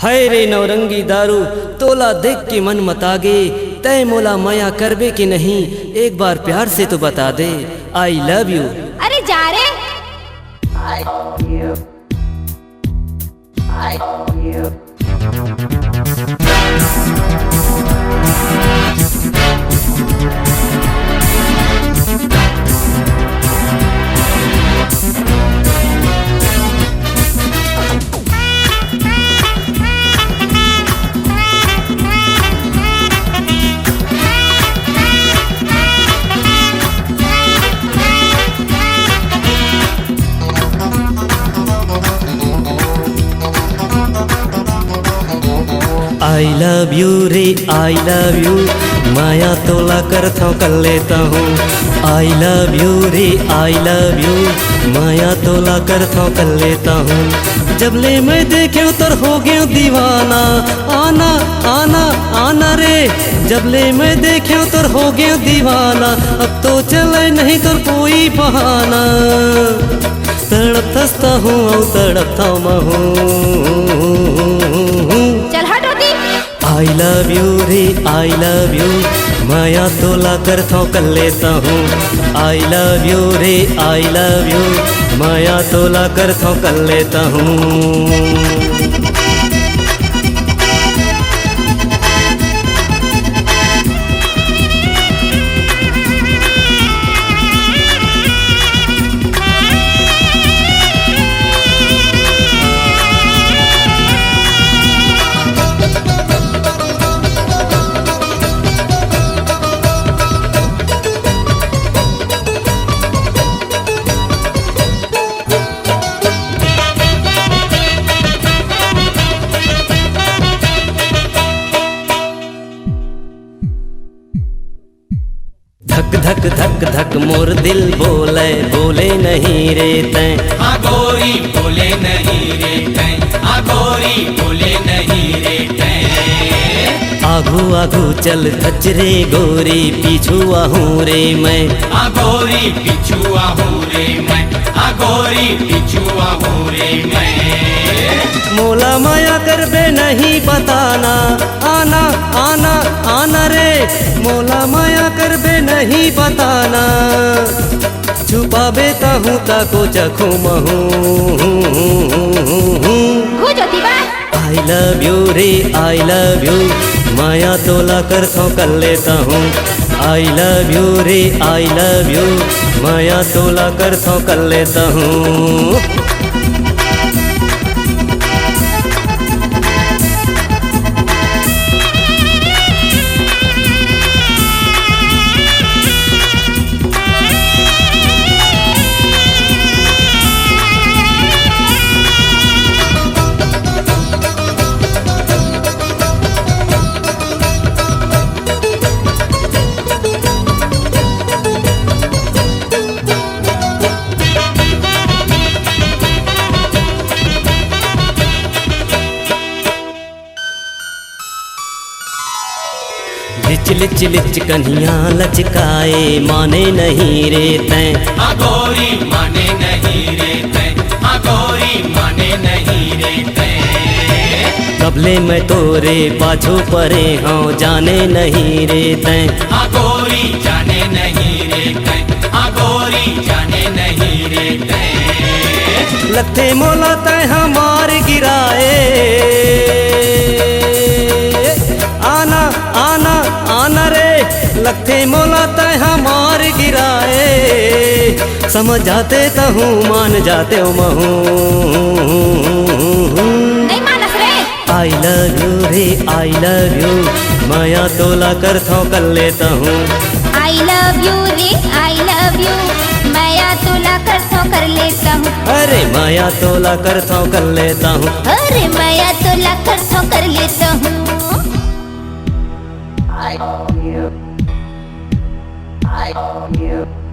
हाय रे नौरंगी दारू तोला देख के मन मतागे, तय मोला माया करबे के नहीं, एक बार प्यार से तो बता दे आई लव यू। अरे जा रे। आई लव यू रे आई लव यू, माया तोला करता कर लेता हूँ। आई लव यू रे आई लव यू, माया तोला करता कर लेता हूँ। जब ले मैं देखे तर हो गया दीवाना, आना आना आना रे। जब ले मैं देखे तर हो गया दीवाना, अब तो चले नहीं तो कोई बहाना। तड़पता हूँ और तड़पता मैं हूँ। आई लव यू रे आई लव यू, माया तोला करता कर लेता हूँ। आई लव यू रे आई लव यू, माया तोला करता कर लेता हूँ। धक धक धक धक मोर दिल बोले बोले नहीं रे तैं। हाँ गोरी बोले नहीं रे तैं, हाँ गोरी बोले नहीं रे तैं। आगू आगू चल खचरे गोरी, पीछू आहूँ रे मैं। हाँ गोरी पीछू आहूँ रे मैं, हाँ गोरी पीछू आहूँ रे मैं। मोला माया करबे नहीं बताना, आना आना आना रे। मोला माया करबे नहीं बताना, छुपाबे ताहूँ ताको चखू महू। आई लव यू रे आई लव यू, माया तोला करता कर लेता हूँ। आई लव यू रे आई लव यू, माया तोला करता कर लेता हूँ। लिच लिच लिच कन्हिया लचकाए, माने नहीं रे तैं। हाँ गोरी माने नहीं रे तैं, हाँ गोरी माने नहीं रे तैं। कबले मैं तोरे पाछू परे हाँ, जाने नहीं रे तैं। हाँ गोरी जाने नहीं रे तैं, हाँ गोरी जाने नहीं रे तैं। लथे मोला तैं हमार गिराए, आना आना आना रे। लथे मोला तैं हमार गिराए, समझ जाते तो हूँ मान जाते हो महू। आई लव यू रे आई लव यू, माया तोला करता कर लेता हूँ। आई लव यू रे आई लव यू, माया तोला करता कर लेता हूँ। अरे माया तोला करता कर लेता हूँ। अरे माया तोला करता कर लेता हूँ। I love you.